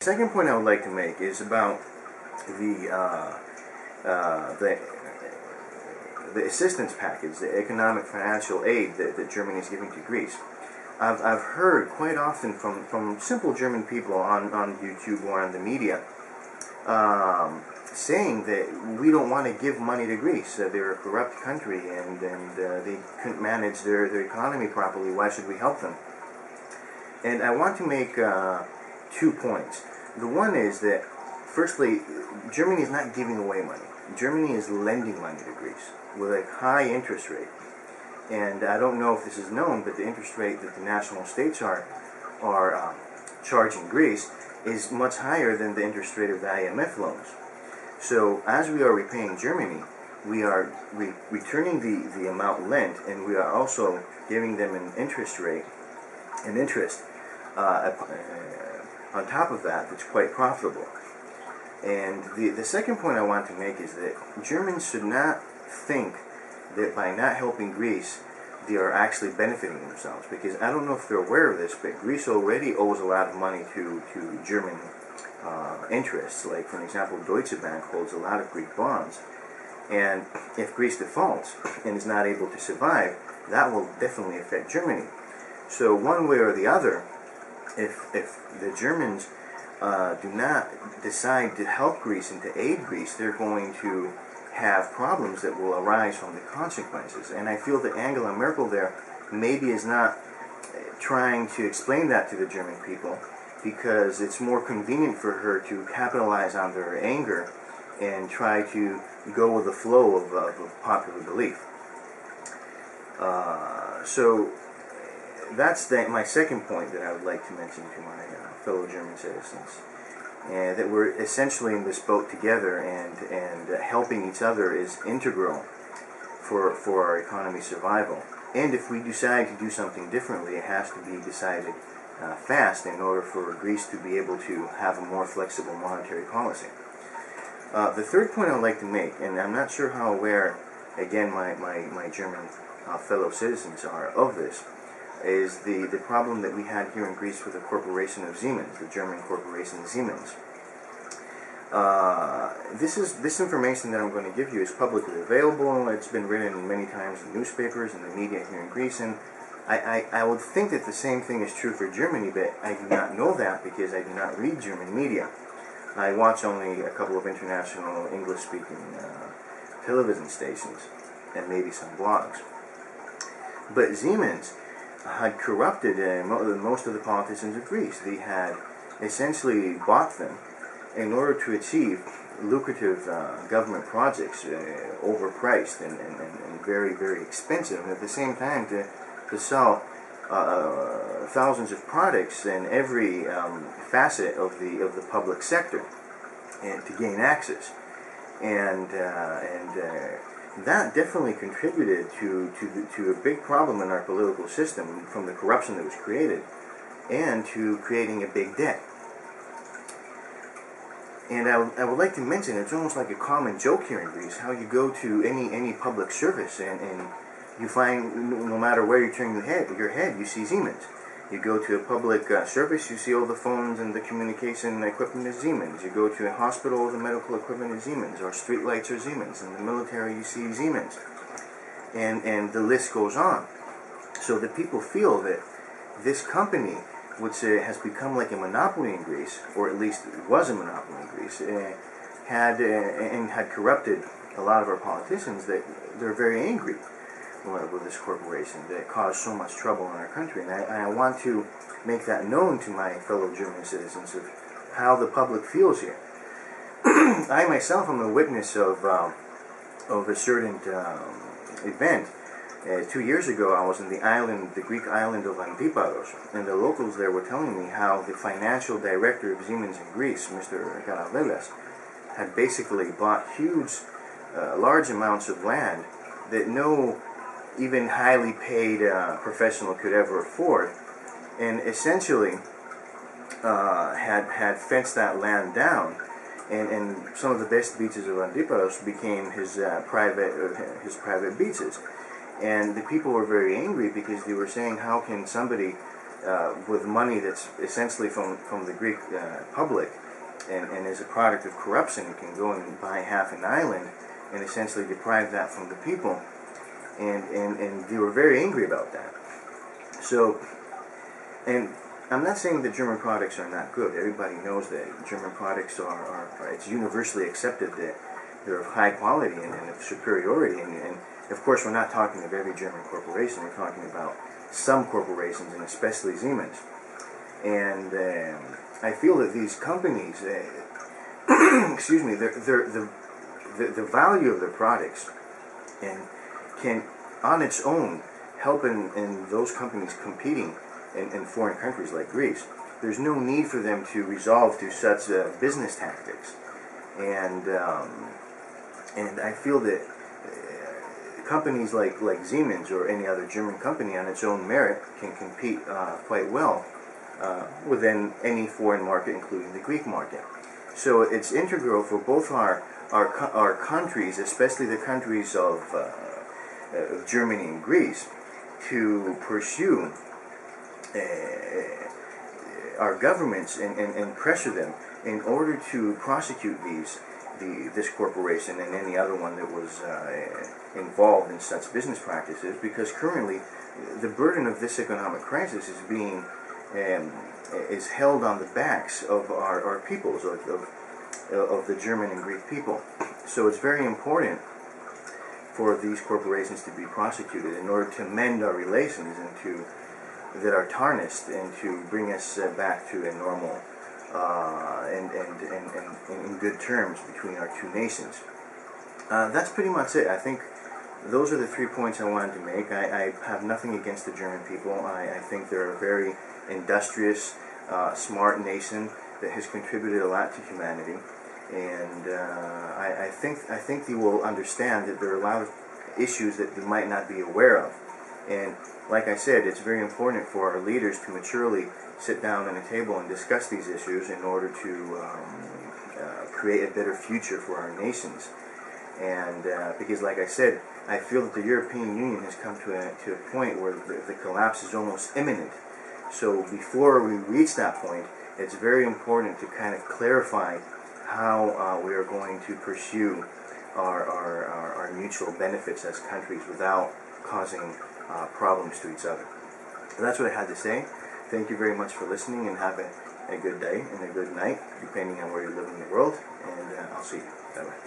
Second point I would like to make is about the uh, the the assistance package, the economic financial aid that Germany is giving to Greece. I've heard quite often from simple German people on YouTube or on the media saying that we don't want to give money to Greece. They're a corrupt country and they couldn't manage their economy properly. Why should we help them? And I want to make 2 points. The one is that, firstly, Germany is not giving away money. Germany is lending money to Greece with a high interest rate. And I don't know if this is known, but the interest rate that the national states are charging Greece is much higher than the interest rate of the IMF loans. So as we are repaying Germany, we are returning the amount lent, and we are also giving them an interest rate, an interest on top of that that's quite profitable. And the second point I want to make is that Germans should not think that by not helping Greece, they are actually benefiting themselves. Because I don't know if they're aware of this, but Greece already owes a lot of money to German interests. Like, for example, Deutsche Bank holds a lot of Greek bonds. And if Greece defaults and is not able to survive, that will definitely affect Germany. So one way or the other, if the Germans do not decide to help Greece and to aid Greece, they're going to have problems that will arise from the consequences. And I feel that Angela Merkel there maybe is not trying to explain that to the German people, because it's more convenient for her to capitalize on their anger and try to go with the flow of popular belief. So that's my second point that I would like to mention to my fellow German citizens. And that we're essentially in this boat together, and helping each other is integral for our economy's survival. And if we decide to do something differently, it has to be decided fast in order for Greece to be able to have a more flexible monetary policy. The third point I'd like to make, and I'm not sure how aware, again, my German fellow citizens are of this, is the problem that we had here in Greece with the corporation of Siemens, the German corporation Siemens. This information that I'm going to give you is publicly available. It's been written many times in newspapers and the media here in Greece, and I would think that the same thing is true for Germany, but I do not know that because I do not read German media. I watch only a couple of international English-speaking television stations and maybe some blogs. But Siemens had corrupted most of the politicians of Greece. They had essentially bought them in order to achieve lucrative government projects, overpriced and very, very expensive, and at the same time to sell thousands of products in every facet of the public sector, and to gain access. And that definitely contributed to a big problem in our political system, from the corruption that was created, and to creating a big debt. And I would like to mention, it's almost like a common joke here in Greece, how you go to any public service and you find, no matter where you turn your head, you see Siemens. You go to a public service, you see all the phones and the communication equipment is Siemens. You go to a hospital, the medical equipment is Siemens. Or street lights are Siemens. In the military, you see Siemens. And the list goes on. So the people feel that this company, which has become like a monopoly in Greece, or at least it was a monopoly in Greece, had corrupted a lot of our politicians, that they're very angry with this corporation that caused so much trouble in our country. And I want to make that known to my fellow German citizens of how the public feels here. I myself am a witness of a certain event. 2 years ago, I was in the Greek island of Antiparos, and the locals there were telling me how the financial director of Siemens in Greece, Mr. Karavelas, had basically bought large amounts of land that no even highly paid professional could ever afford, and essentially had fenced that land down, and some of the best beaches of Antiparos became his private beaches. And the people were very angry because they were saying, how can somebody with money that's essentially from the Greek public, and is a product of corruption. It can go and buy half an island and essentially deprive that from the people, and they were very angry about that. So, and I'm not saying that German products are not good. Everybody knows that German products are it's universally accepted that they're of high quality and of superiority, and of course we're not talking of every German corporation. We're talking about some corporations, and especially Siemens. And I feel that these companies, excuse me, the value of their products and can on its own help in those companies competing in foreign countries like Greece. There's no need for them to resolve to such business tactics, and I feel that companies like Siemens or any other German company on its own merit can compete quite well within any foreign market, including the Greek market. So it's integral for both our countries, especially the countries of Germany and Greece, to pursue our governments and pressure them in order to prosecute this corporation and any other one that was involved in such business practices, because currently the burden of this economic crisis is held on the backs of our peoples, of the German and Greek people. So it's very important for these corporations to be prosecuted in order to mend our relations and that are tarnished, and to bring us back to a normal and in good terms between our two nations. That's pretty much it. I think those are the 3 points I wanted to make. I have nothing against the German people. I think they're a very industrious, smart nation that has contributed a lot to humanity, and I think they will understand that there are a lot of issues that they might not be aware of. And like I said, it's very important for our leaders to maturely sit down at a table and discuss these issues in order to create a better future for our nations. And because, like I said, I feel that the European Union has come to a point where the collapse is almost imminent. So before we reach that point, it's very important to kind of clarify how we are going to pursue our mutual benefits as countries without causing problems to each other. So that's what I had to say. Thank you very much for listening, and have a good day and a good night, depending on where you live in the world, and I'll see you. Bye-bye.